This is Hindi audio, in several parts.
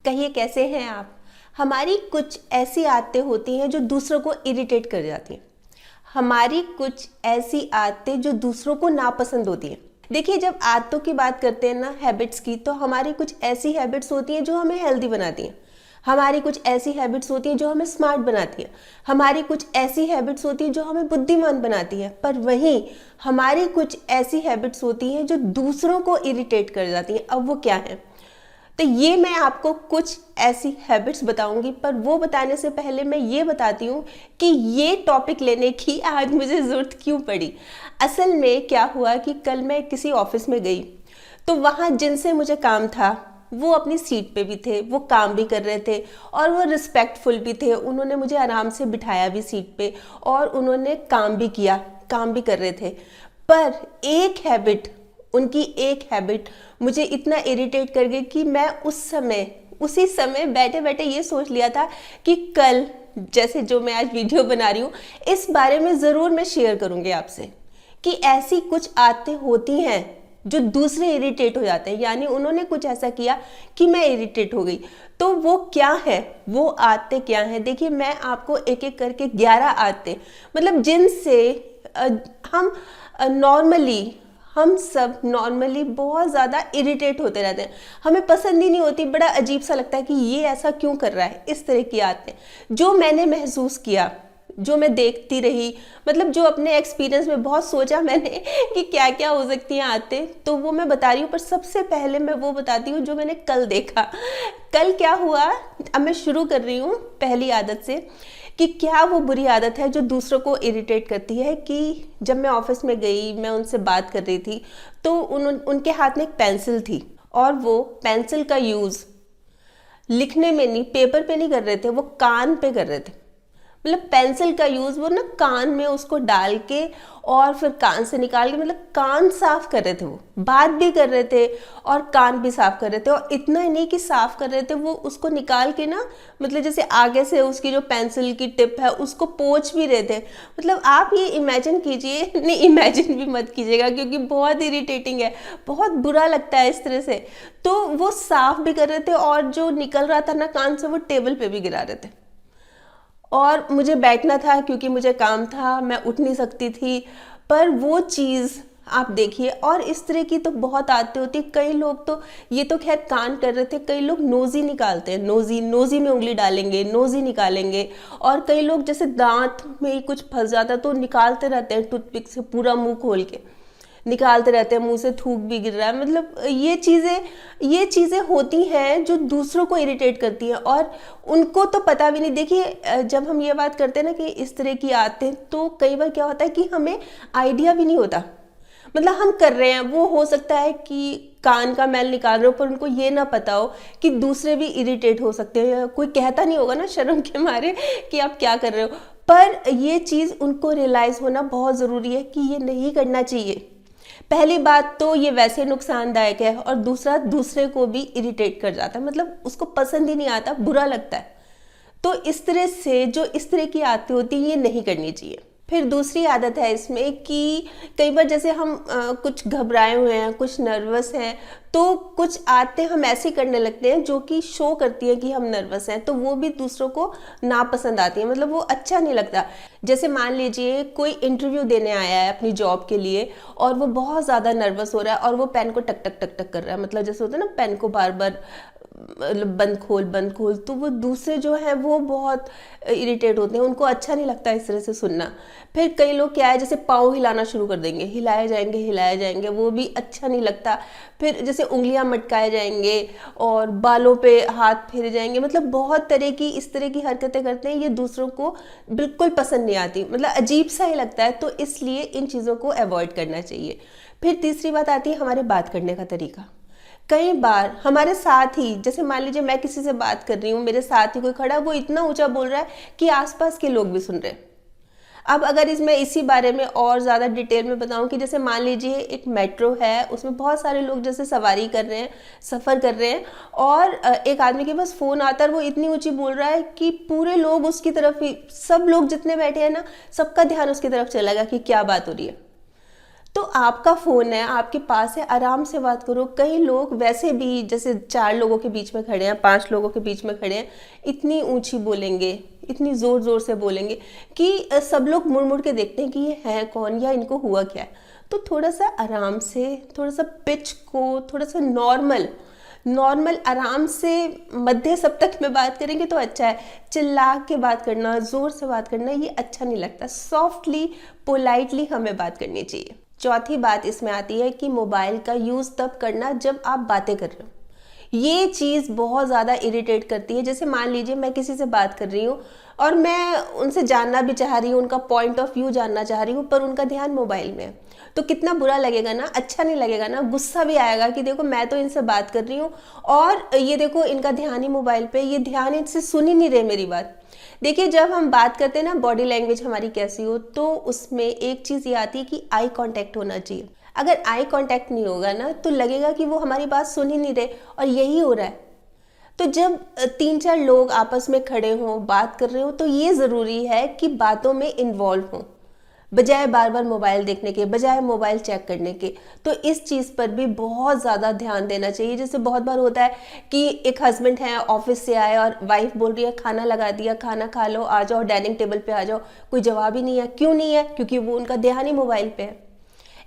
कहिए कैसे हैं आप। हमारी कुछ ऐसी आदतें होती हैं जो दूसरों को इरिटेट कर जाती हैं। हमारी कुछ ऐसी आदतें जो दूसरों को नापसंद होती हैं। देखिए, जब आदतों की बात करते हैं ना, हैबिट्स की, तो हमारी कुछ ऐसी हैबिट्स होती हैं जो हमें हेल्दी बनाती हैं। हमारी कुछ ऐसी हैबिट्स होती हैं जो हमें स्मार्ट बनाती हैं। हमारी कुछ ऐसी हैबिट्स होती हैं जो हमें बुद्धिमान बनाती हैं। पर वहीं हमारी कुछ ऐसी हैबिट्स होती हैं जो दूसरों को इरिटेट कर जाती हैं। अब वो क्या है? तो ये मैं आपको कुछ ऐसी हैबिट्स बताऊंगी, पर वो बताने से पहले मैं ये बताती हूँ कि ये टॉपिक लेने की आज मुझे ज़रूरत क्यों पड़ी। असल में क्या हुआ कि कल मैं किसी ऑफिस में गई, तो वहाँ जिनसे मुझे काम था वो अपनी सीट पे भी थे, वो काम भी कर रहे थे और वो रिस्पेक्टफुल भी थे। उन्होंने मुझे आराम से बिठाया भी सीट पे और उन्होंने काम भी किया, काम भी कर रहे थे। पर उनकी एक हैबिट मुझे इतना इरिटेट कर गई कि मैं उसी समय बैठे बैठे ये सोच लिया था कि कल, जैसे जो मैं आज वीडियो बना रही हूँ, इस बारे में ज़रूर मैं शेयर करूँगी आपसे कि ऐसी कुछ आदतें होती हैं जो दूसरे इरिटेट हो जाते हैं। यानी उन्होंने कुछ ऐसा किया कि मैं इरिटेट हो गई। तो वो क्या है, वो आदतें क्या हैं? देखिए, मैं आपको एक एक करके 11 आदतें, मतलब जिनसे हम सब नॉर्मली बहुत ज़्यादा इरिटेट होते रहते हैं। हमें पसंद ही नहीं होती, बड़ा अजीब सा लगता है कि ये ऐसा क्यों कर रहा है। इस तरह की आदतें जो मैंने महसूस किया, जो मैं देखती रही, मतलब जो अपने एक्सपीरियंस में बहुत सोचा मैंने कि क्या क्या हो सकती हैं आदतें, तो वो मैं बता रही हूँ। पर सबसे पहले मैं वो बताती हूँ जो मैंने कल देखा। कल क्या हुआ, अब मैं शुरू कर रही हूँ पहली आदत से कि क्या वो बुरी आदत है जो दूसरों को इरिटेट करती है। कि जब मैं ऑफिस में गई, मैं उनसे बात कर रही थी, तो उनके हाथ में एक पेंसिल थी और वो पेंसिल का यूज़ लिखने में नहीं, पेपर पे नहीं कर रहे थे, वो कान पे कर रहे थे। मतलब पेंसिल का यूज़ वो ना कान में उसको डाल के और फिर कान से निकाल के, मतलब कान साफ कर रहे थे। वो बात भी कर रहे थे और कान भी साफ कर रहे थे। और इतना ही नहीं कि साफ कर रहे थे, वो उसको निकाल के ना, मतलब जैसे आगे से उसकी जो पेंसिल की टिप है उसको पोंछ भी रहे थे। मतलब आप ये इमेजिन कीजिए, नहीं इमेजिन भी मत कीजिएगा क्योंकि बहुत इरिटेटिंग है, बहुत बुरा लगता है इस तरह से। तो वो साफ भी कर रहे थे और जो निकल रहा था ना कान से, वो टेबल पे भी गिरा रहे थे। और मुझे बैठना था क्योंकि मुझे काम था, मैं उठ नहीं सकती थी। पर वो चीज़ आप देखिए, और इस तरह की तो बहुत आदतें होती। कई लोग तो, ये तो खैर कान कर रहे थे, कई लोग नोज़ी निकालते हैं, नोज़ी में उंगली डालेंगे, नोज़ी निकालेंगे। और कई लोग जैसे दांत में ही कुछ फंस जाता है तो निकालते रहते हैं टूथपिक से, पूरा मुंह खोल के निकालते रहते हैं, मुंह से थूक भी गिर रहा है। मतलब ये चीज़ें होती हैं जो दूसरों को इरिटेट करती हैं और उनको तो पता भी नहीं। देखिए, जब हम ये बात करते हैं ना कि इस तरह की आदतें, तो कई बार क्या होता है कि हमें आइडिया भी नहीं होता। मतलब हम कर रहे हैं, वो हो सकता है कि कान का मैल निकाल रहे हो, पर उनको ये ना पता हो कि दूसरे भी इरिटेट हो सकते हैं। कोई कहता नहीं होगा ना शर्म के मारे कि आप क्या कर रहे हो। पर ये चीज़ उनको रियलाइज़ होना बहुत ज़रूरी है कि ये नहीं करना चाहिए। पहली बात तो ये वैसे नुकसानदायक है और दूसरा, दूसरे को भी इरिटेट कर जाता है, मतलब उसको पसंद ही नहीं आता, बुरा लगता है। तो इस तरह से जो इस तरह की आदतें होती हैं ये नहीं करनी चाहिए। फिर दूसरी आदत है इसमें कि कई बार जैसे हम कुछ घबराए हुए हैं, कुछ नर्वस हैं, तो कुछ आदतें हम ऐसे करने लगते हैं जो कि शो करती हैं कि हम नर्वस हैं, तो वो भी दूसरों को नापसंद आती है। मतलब वो अच्छा नहीं लगता। जैसे मान लीजिए कोई इंटरव्यू देने आया है अपनी जॉब के लिए और वो बहुत ज़्यादा नर्वस हो रहा है और वो पेन को टक टक टक टक कर रहा है, मतलब जैसे होता है ना पेन को बार बार बंद खोल, तो वो दूसरे जो है वो बहुत इरिटेट होते हैं, उनको अच्छा नहीं लगता इस तरह से सुनना। फिर कई लोग क्या है, जैसे पाँव हिलाना शुरू कर देंगे, हिलाए जाएंगे, वो भी अच्छा नहीं लगता। फिर जैसे उंगलियां मटकाए जाएंगे और बालों पे हाथ फेरे जाएंगे, मतलब बहुत तरह की इस तरह की हरकतें करते हैं। ये दूसरों को बिल्कुल पसंद नहीं आती, मतलब अजीब सा ही लगता है। तो इसलिए इन चीज़ों को अवॉइड करना चाहिए। फिर तीसरी बात आती है हमारे बात करने का तरीका। कई बार हमारे साथ ही, जैसे मान लीजिए मैं किसी से बात कर रही हूँ, मेरे साथ ही कोई खड़ा है, वो इतना ऊंचा बोल रहा है कि आसपास के लोग भी सुन रहे हैं। अब अगर इसमें इसी बारे में और ज़्यादा डिटेल में बताऊं कि जैसे मान लीजिए एक मेट्रो है, उसमें बहुत सारे लोग जैसे सवारी कर रहे हैं, सफ़र कर रहे हैं, और एक आदमी के पास फ़ोन आता है और वो इतनी ऊंची बोल रहा है कि पूरे लोग उसकी तरफ ही, सब लोग जितने बैठे हैं ना, सबका ध्यान उसकी तरफ चला गया कि क्या बात हो रही है। तो आपका फ़ोन है, आपके पास है, आराम से बात करो। कई लोग वैसे भी, जैसे 4 लोगों के बीच में खड़े हैं, 5 लोगों के बीच में खड़े हैं, इतनी ऊंची बोलेंगे, इतनी ज़ोर ज़ोर से बोलेंगे कि सब लोग मुड़ मुड़ के देखते हैं कि ये है कौन या इनको हुआ क्या है। तो थोड़ा सा आराम से, थोड़ा सा पिच को थोड़ा सा नॉर्मल नॉर्मल आराम से मध्य सप्तक में बात करेंगे तो अच्छा है। चिल्ला के बात करना, ज़ोर से बात करना, ये अच्छा नहीं लगता। सॉफ्टली, पोलाइटली हमें बात करनी चाहिए। चौथी बात इसमें आती है कि मोबाइल का यूज़ तब करना जब आप बातें कर रहे हो। ये चीज़ बहुत ज़्यादा इरिटेट करती है। जैसे मान लीजिए मैं किसी से बात कर रही हूँ और मैं उनसे जानना भी चाह रही हूँ, उनका पॉइंट ऑफ व्यू जानना चाह रही हूँ, पर उनका ध्यान मोबाइल में है, तो कितना बुरा लगेगा ना, अच्छा नहीं लगेगा ना, गुस्सा भी आएगा कि देखो मैं तो इनसे बात कर रही हूँ और ये देखो इनका ध्यान ही मोबाइल पे, ये ध्यान इनसे सुन ही नहीं रहे मेरी बात। देखिए, जब हम बात करते हैं ना बॉडी लैंग्वेज हमारी कैसी हो, तो उसमें एक चीज़ ये आती है कि आई कांटेक्ट होना चाहिए। अगर आई कांटेक्ट नहीं होगा ना तो लगेगा कि वो हमारी बात सुन ही नहीं रहे, और यही हो रहा है। तो जब 3-4 लोग आपस में खड़े हों, बात कर रहे हो, तो ये ज़रूरी है कि बातों में इन्वॉल्व हों, बजाय बार बार मोबाइल देखने के, बजाय मोबाइल चेक करने के। तो इस चीज़ पर भी बहुत ज़्यादा ध्यान देना चाहिए। जैसे बहुत बार होता है कि एक हस्बैंड है, ऑफिस से आए और वाइफ बोल रही है खाना लगा दिया, खाना खा लो, आ जाओ डाइनिंग टेबल पे आ जाओ, कोई जवाब ही नहीं है। क्यों नहीं है? क्योंकि वो उनका ध्यान ही मोबाइल पे है।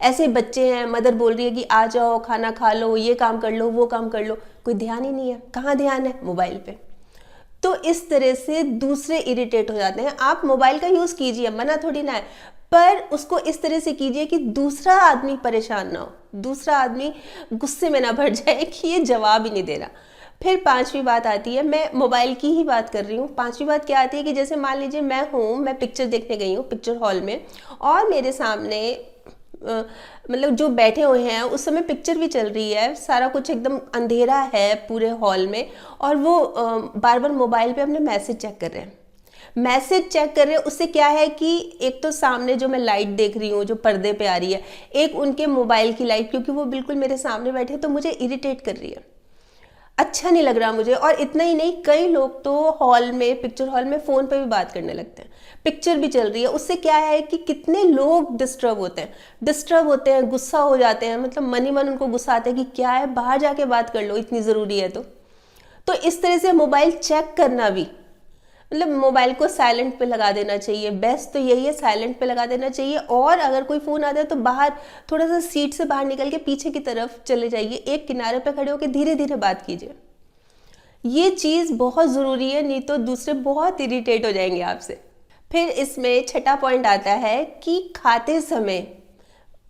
ऐसे बच्चे हैं, मदर बोल रही है कि आ जाओ खाना खा लो, ये काम कर लो, वो काम कर लो, कोई ध्यान ही नहीं है। कहाँ ध्यान है? मोबाइल पे। तो इस तरह से दूसरे इरिटेट हो जाते हैं। आप मोबाइल का यूज़ कीजिए, मना थोड़ी ना है, पर उसको इस तरह से कीजिए कि दूसरा आदमी परेशान ना हो, दूसरा आदमी गुस्से में ना भर जाए कि ये जवाब ही नहीं दे रहा। फिर 5वीं बात आती है, मैं मोबाइल की ही बात कर रही हूँ। 5वीं बात क्या आती है कि जैसे मान लीजिए मैं पिक्चर देखने गई हूँ पिक्चर हॉल में, और मेरे सामने मतलब जो बैठे हुए हैं उस समय पिक्चर भी चल रही है, सारा कुछ एकदम अंधेरा है पूरे हॉल में, और वो बार बार मोबाइल पे अपने मैसेज चेक कर रहे हैं। मैसेज चेक कर रहे हैं, उससे क्या है कि एक तो सामने जो मैं लाइट देख रही हूँ जो पर्दे पे आ रही है, एक उनके मोबाइल की लाइट, क्योंकि वो बिल्कुल मेरे सामने बैठे, तो मुझे इरिटेट कर रही है, अच्छा नहीं लग रहा मुझे। और इतना ही नहीं, कई लोग तो हॉल में, पिक्चर हॉल में फ़ोन पे भी बात करने लगते हैं, पिक्चर भी चल रही है। उससे क्या है कि कितने लोग डिस्टर्ब होते हैं, गुस्सा हो जाते हैं, मतलब मन ही मन उनको गुस्सा आता है कि क्या है, बाहर जाके बात कर लो, इतनी ज़रूरी है तो इस तरह से मोबाइल चेक करना भी, मतलब मोबाइल को साइलेंट पे लगा देना चाहिए। बेस्ट तो यही है, साइलेंट पे लगा देना चाहिए। और अगर कोई फ़ोन आता है तो बाहर थोड़ा सा सीट से बाहर निकल के पीछे की तरफ चले जाइए, एक किनारे पे खड़े होकर धीरे धीरे बात कीजिए। ये चीज़ बहुत ज़रूरी है, नहीं तो दूसरे बहुत इरिटेट हो जाएंगे आपसे। फिर इसमें छठा पॉइंट आता है कि खाते समय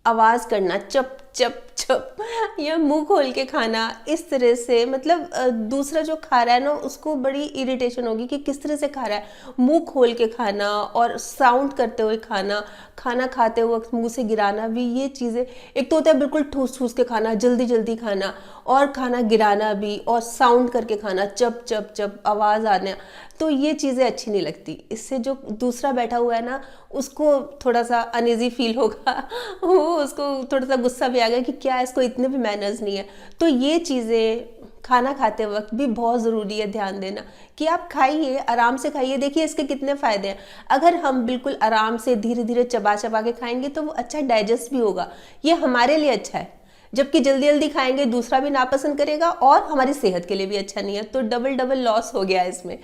आवाज़ करना, चप चप चप, या मुंह खोल के खाना, इस तरह से, मतलब दूसरा जो खा रहा है ना उसको बड़ी इरिटेशन होगी कि किस तरह से खा रहा है। मुंह खोल के खाना और साउंड करते हुए खाना, खाना खाते वक्त मुंह से गिराना भी, ये चीज़ें, एक तो होता है बिल्कुल ठूस ठूस के खाना, जल्दी जल्दी खाना, और खाना गिराना भी, और साउंड करके खाना, चप चप चप आवाज़ आना, तो ये चीज़ें अच्छी नहीं लगती। इससे जो दूसरा बैठा हुआ है ना उसको थोड़ा सा अनईजी फील होगा, वो उसको थोड़ा सा गुस्सा भी आएगा कि क्या इसको इतने भी मैनर्स नहीं है। तो ये चीज़ें खाना खाते वक्त भी बहुत ज़रूरी है ध्यान देना कि आप खाइए, आराम से खाइए। देखिए इसके कितने फ़ायदे हैं। अगर हम बिल्कुल आराम से धीरे धीरे चबा चबा के खाएंगे तो वो अच्छा डाइजेस्ट भी होगा, ये हमारे लिए अच्छा है। जबकि जल्दी जल्दी खाएंगे दूसरा भी नापसंद करेगा और हमारी सेहत के लिए भी अच्छा नहीं है, तो डबल डबल लॉस हो गया इसमें।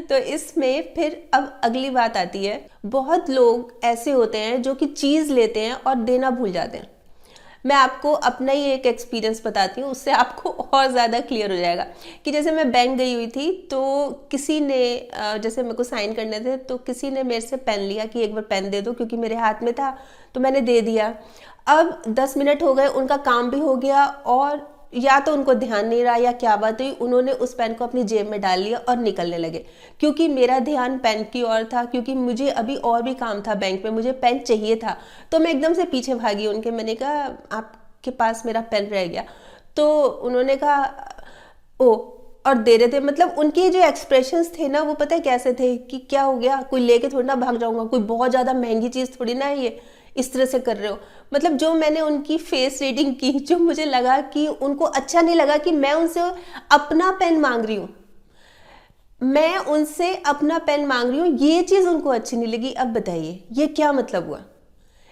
तो इसमें फिर अब अगली बात आती है, बहुत लोग ऐसे होते हैं जो कि चीज़ लेते हैं और देना भूल जाते हैं। मैं आपको अपना ही एक एक्सपीरियंस बताती हूँ, उससे आपको और ज़्यादा क्लियर हो जाएगा कि जैसे मैं बैंक गई हुई थी, तो किसी ने जैसे मेरे को साइन करने थे, तो किसी ने मेरे से पेन लिया कि एक बार पेन दे दो, क्योंकि मेरे हाथ में था, तो मैंने दे दिया। अब 10 मिनट हो गए, उनका काम भी हो गया, और या तो उनको ध्यान नहीं रहा या क्या बात हुई, उन्होंने उस पेन को अपनी जेब में डाल लिया और निकलने लगे। क्योंकि मेरा ध्यान पेन की ओर था, क्योंकि मुझे अभी और भी काम था बैंक में, मुझे पेन चाहिए था, तो मैं एकदम से पीछे भागी उनके। मैंने कहा आपके पास मेरा पेन रह गया। तो उन्होंने कहा ओ, और दे रहे थे, मतलब उनके जो एक्सप्रेशंस थे ना वो पता है कैसे थे कि क्या हो गया, कोई लेके थोड़ी ना भाग जाऊंगा, कोई बहुत ज़्यादा महंगी चीज़ थोड़ी ना है ये, इस तरह से कर रहे हो। मतलब जो मैंने उनकी फेस रीडिंग की, जो मुझे लगा कि उनको अच्छा नहीं लगा कि मैं उनसे अपना पेन मांग रही हूँ, मैं उनसे अपना पेन मांग रही हूँ, ये चीज़ उनको अच्छी नहीं लगी। अब बताइए ये क्या मतलब हुआ,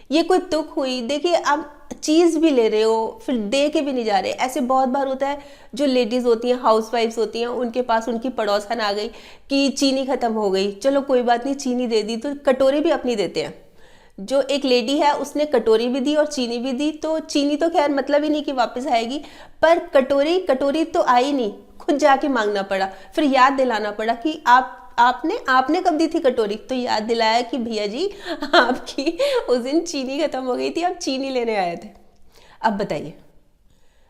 ये कोई तुक हुई? देखिए अब चीज़ भी ले रहे हो फिर दे के भी नहीं जा रहे। ऐसे बहुत बार होता है, जो लेडीज़ होती हैं, हाउसवाइफ्स होती हैं, उनके पास उनकी पड़ोसन आ गई कि चीनी ख़त्म हो गई, चलो कोई बात नहीं चीनी दे दी, तो कटोरी भी अपनी देते हैं। जो एक लेडी है उसने कटोरी भी दी और चीनी भी दी, तो चीनी तो खैर मतलब ही नहीं कि वापस आएगी, पर कटोरी तो आई नहीं, खुद जाके मांगना पड़ा, फिर याद दिलाना पड़ा कि आपने कब दी थी कटोरी, तो याद दिलाया कि भैया जी आपकी उस दिन चीनी खत्म हो गई थी, आप चीनी लेने आए थे। अब बताइए,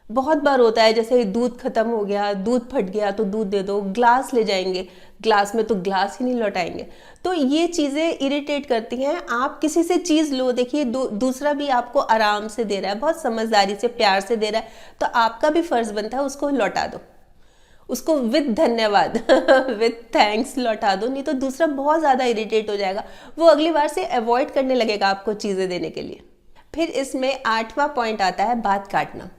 बहुत बार होता है जैसे दूध खत्म हो गया, दूध फट गया तो दूध दे दो, ग्लास ले जाएंगे, ग्लास में तो ग्लास ही नहीं लौटाएंगे। तो ये चीज़ें इरिटेट करती हैं। आप किसी से चीज़ लो, देखिए दूसरा भी आपको आराम से दे रहा है, बहुत समझदारी से प्यार से दे रहा है, तो आपका भी फर्ज बनता है उसको लौटा दो, उसको विद धन्यवाद विद थैंक्स लौटा दो, नहीं तो दूसरा बहुत ज़्यादा इरिटेट हो जाएगा, वो अगली बार से अवॉइड करने लगेगा आपको चीज़ें देने के लिए। फिर इसमें 8वां पॉइंट आता है बात काटना।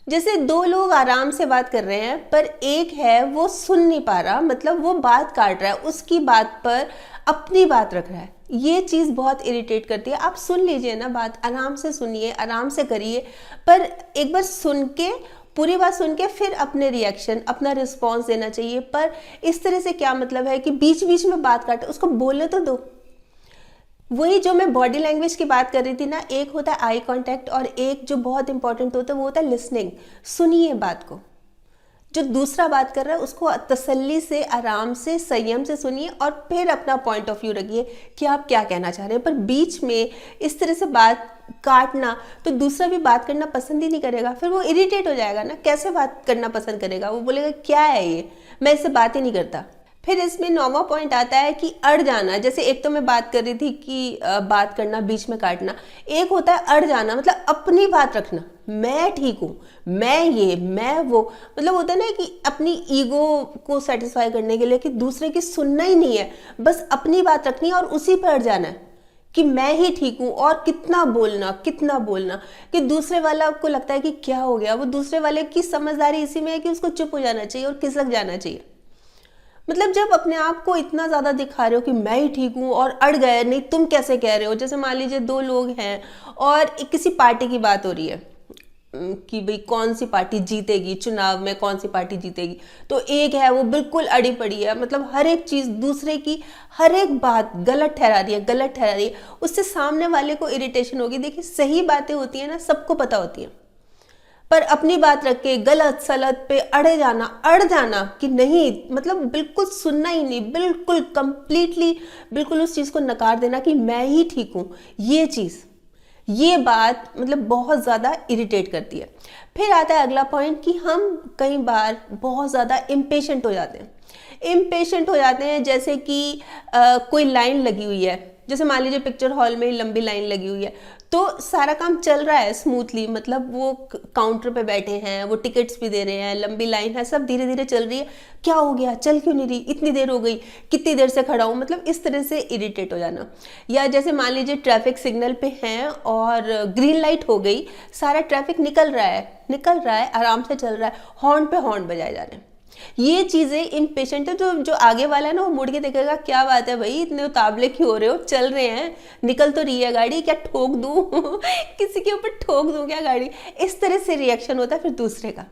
जैसे दो लोग आराम से बात कर रहे हैं पर एक है वो सुन नहीं पा रहा, मतलब वो बात काट रहा है, उसकी बात पर अपनी बात रख रहा है, ये चीज़ बहुत इरिटेट करती है। आप सुन लीजिए ना, बात आराम से सुनिए, आराम से करिए, पर एक बार सुन के, पूरी बात सुन के फिर अपने रिएक्शन, अपना रिस्पॉन्स देना चाहिए। पर इस तरह से क्या मतलब है कि बीच बीच में बात काटे, उसको बोलने तो दो। वही जो मैं बॉडी लैंग्वेज की बात कर रही थी ना, एक होता है आई कांटेक्ट और एक जो बहुत इंपॉर्टेंट होता है वो होता है लिसनिंग। सुनिए बात को, जो दूसरा बात कर रहा है उसको तसल्ली से, आराम से, संयम से सुनिए और फिर अपना पॉइंट ऑफ व्यू रखिए कि आप क्या कहना चाह रहे हैं। पर बीच में इस तरह से बात काटना तो दूसरा भी बात करना पसंद ही नहीं करेगा, फिर वो इरिटेट हो जाएगा ना, कैसे बात करना पसंद करेगा, वो बोलेगा क्या है ये, मैं इससे बात ही नहीं करता। फिर इसमें 9वां पॉइंट आता है कि अड़ जाना। जैसे एक तो मैं बात कर रही थी कि बात करना बीच में काटना, एक होता है अड़ जाना, मतलब अपनी बात रखना, मैं ठीक हूँ, मैं ये, मैं वो, मतलब होता है ना कि अपनी ईगो को सेटिस्फाई करने के लिए कि दूसरे की सुनना ही नहीं है, बस अपनी बात रखनी है और उसी पर अड़ जाना है कि मैं ही ठीक हूँ। और कितना बोलना कि दूसरे वाला को लगता है कि क्या हो गया, वो दूसरे वाले की समझदारी इसी में है कि उसको चुप हो जाना चाहिए और खिसक जाना चाहिए। मतलब जब अपने आप को इतना ज़्यादा दिखा रहे हो कि मैं ही ठीक हूँ और अड़ गए, नहीं तुम कैसे कह रहे हो। जैसे मान लीजिए दो लोग हैं और किसी पार्टी की बात हो रही है कि भाई कौन सी पार्टी जीतेगी, चुनाव में कौन सी पार्टी जीतेगी, तो एक है वो बिल्कुल अड़ी पड़ी है, मतलब हर एक चीज़ दूसरे की हर एक बात गलत ठहरा रही है, उससे सामने वाले को इरिटेशन होगी। देखिए सही बातें होती हैं ना, सबको पता होती हैं, पर अपनी बात रख के गलत सलत पे अड़ जाना कि नहीं, मतलब बिल्कुल सुनना ही नहीं, बिल्कुल कंप्लीटली बिल्कुल उस चीज़ को नकार देना कि मैं ही ठीक हूँ, ये बात मतलब बहुत ज़्यादा इरिटेट करती है। फिर आता है अगला पॉइंट कि हम कई बार बहुत ज़्यादा इम्पेशेंट हो जाते हैं। जैसे कि कोई लाइन लगी हुई है, जैसे मान लीजिए पिक्चर हॉल में लंबी लाइन लगी हुई है, तो सारा काम चल रहा है स्मूथली, मतलब वो काउंटर पे बैठे हैं, वो टिकट्स भी दे रहे हैं, लंबी लाइन है, सब धीरे धीरे चल रही है, क्या हो गया, चल क्यों नहीं रही, इतनी देर हो गई, कितनी देर से खड़ा हूँ, मतलब इस तरह से इरिटेट हो जाना। या जैसे मान लीजिए ट्रैफिक सिग्नल पे हैं और ग्रीन लाइट हो गई, सारा ट्रैफिक निकल रहा है, आराम से चल रहा है, हॉर्न पे हॉर्न बजाए जा रहे हैं। ये चीजें इम्पेशेंट है, जो आगे वाला है ना वो मुड़ के देखेगा, क्या बात है भाई, इतने उतावले क्यों हो रहे हो, चल रहे हैं, निकल तो रही है गाड़ी, क्या ठोक दूं किसी के ऊपर ठोक दूं क्या गाड़ी, इस तरह से रिएक्शन होता है फिर दूसरे का।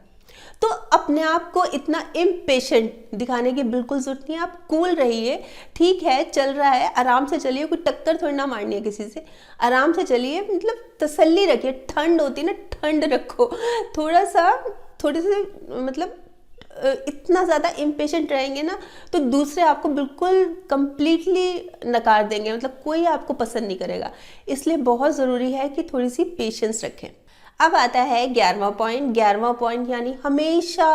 तो अपने आप को इतना इम्पेशेंट दिखाने की बिल्कुल जरूरत नहीं है, आप कूल रहिए, ठीक है चल रहा है, आराम से चलिए, कोई टक्कर थोड़ी ना मारनी है किसी से, आराम से चलिए, मतलब तसल्ली रखिए, ठंड होती है ना, ठंड रखो, थोड़े से मतलब इतना ज़्यादा इम्पेशेंट रहेंगे ना तो दूसरे आपको बिल्कुल कंप्लीटली नकार देंगे, मतलब कोई आपको पसंद नहीं करेगा। इसलिए बहुत ज़रूरी है कि थोड़ी सी पेशेंस रखें। अब आता है 11वां पॉइंट यानी हमेशा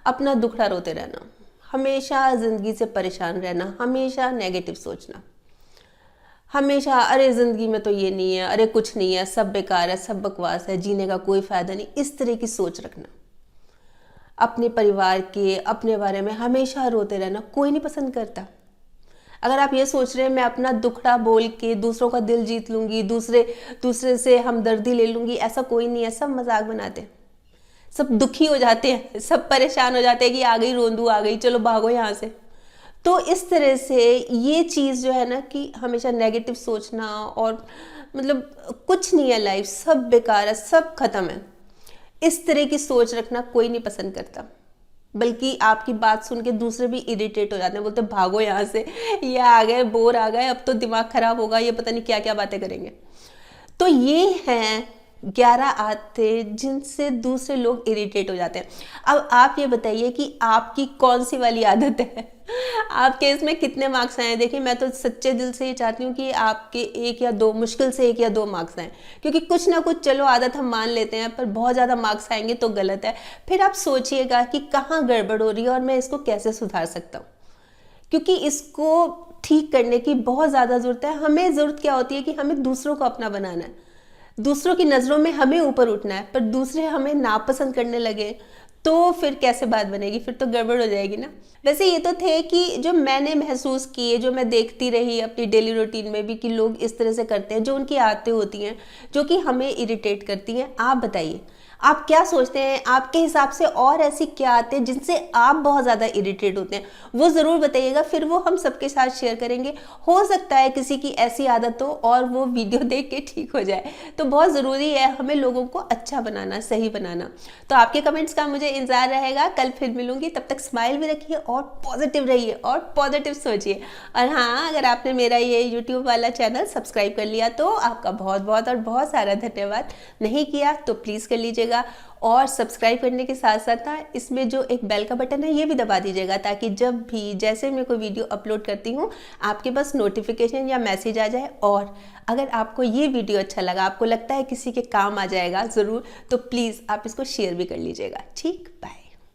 अपना दुखड़ा रोते रहना, हमेशा ज़िंदगी से परेशान रहना, हमेशा नेगेटिव सोचना, हमेशा अरे ज़िंदगी में तो ये नहीं है, अरे कुछ नहीं है, सब बेकार है, सब बकवास है, जीने का कोई फ़ायदा नहीं, इस तरह की सोच रखना। अपने परिवार के, अपने बारे में हमेशा रोते रहना कोई नहीं पसंद करता। अगर आप ये सोच रहे हैं मैं अपना दुखड़ा बोल के दूसरों का दिल जीत लूँगी, दूसरे से हमदर्दी ले लूँगी, ऐसा कोई नहीं है, सब मजाक बनाते हैं, सब दुखी हो जाते हैं, सब परेशान हो जाते हैं कि आ गई रोंदू आ गई, चलो भागो यहाँ से। तो इस तरह से ये चीज़ जो है ना कि हमेशा नेगेटिव सोचना और मतलब कुछ नहीं है, लाइफ सब बेकार है, सब खत्म है। इस तरह की सोच रखना कोई नहीं पसंद करता, बल्कि आपकी बात सुन के दूसरे भी इरिटेट हो जाते हैं, बोलते भागो यहाँ से, ये आ गए, बोर आ गए, अब तो दिमाग खराब होगा, ये पता नहीं क्या क्या बातें करेंगे। तो ये हैं 11 आदतें जिनसे दूसरे लोग इरिटेट हो जाते हैं। अब आप ये बताइए कि आपकी कौन सी वाली आदत है, आपके इसमें कितने मार्क्स आए हैं। देखिए, मैं तो सच्चे दिल से ये चाहती हूँ कि आपके 1 या 2, मुश्किल से 1 या 2 मार्क्स आए, क्योंकि कुछ ना कुछ चलो आदत हम मान लेते हैं, पर बहुत ज़्यादा मार्क्स आएंगे तो गलत है। फिर आप सोचिएगा कि कहाँ गड़बड़ हो रही है और मैं इसको कैसे सुधार सकता हूँ, क्योंकि इसको ठीक करने की बहुत ज़्यादा ज़रूरत है। हमें ज़रूरत क्या होती है कि हमें दूसरों को अपना बनाना है, दूसरों की नज़रों में हमें ऊपर उठना है, पर दूसरे हमें नापसंद करने लगे तो फिर कैसे बात बनेगी, फिर तो गड़बड़ हो जाएगी ना। वैसे ये तो थे कि जो मैंने महसूस किए, जो मैं देखती रही अपनी डेली रूटीन में भी कि लोग इस तरह से करते हैं, जो उनकी आदतें होती हैं जो कि हमें इरिटेट करती हैं। आप बताइए, आप क्या सोचते हैं, आपके हिसाब से और ऐसी क्या आदतें जिनसे आप बहुत ज़्यादा इरिटेट होते हैं, वो ज़रूर बताइएगा, फिर वो हम सबके साथ शेयर करेंगे। हो सकता है किसी की ऐसी आदत हो और वो वीडियो देख के ठीक हो जाए। तो बहुत ज़रूरी है हमें लोगों को अच्छा बनाना, सही बनाना। तो आपके कमेंट्स का मुझे इंतजार रहेगा। कल फिर मिलूंगी, तब तक स्माइल भी रखिए और पॉजिटिव रहिए और पॉजिटिव सोचिए। और हाँ, अगर आपने मेरा ये यूट्यूब वाला चैनल सब्सक्राइब कर लिया तो आपका बहुत बहुत और बहुत सारा धन्यवाद। नहीं किया तो प्लीज़ कर लीजिएगा, और सब्सक्राइब करने के साथ साथ ना इसमें जो एक बेल का बटन है ये भी दबा दीजिएगा, ताकि जब भी जैसे मैं कोई वीडियो अपलोड करती हूँ आपके पास नोटिफिकेशन या मैसेज आ जाए। और अगर आपको ये वीडियो अच्छा लगा, आपको लगता है किसी के काम आ जाएगा ज़रूर, तो प्लीज़ आप इसको शेयर भी कर लीजिएगा। ठीक, बाय।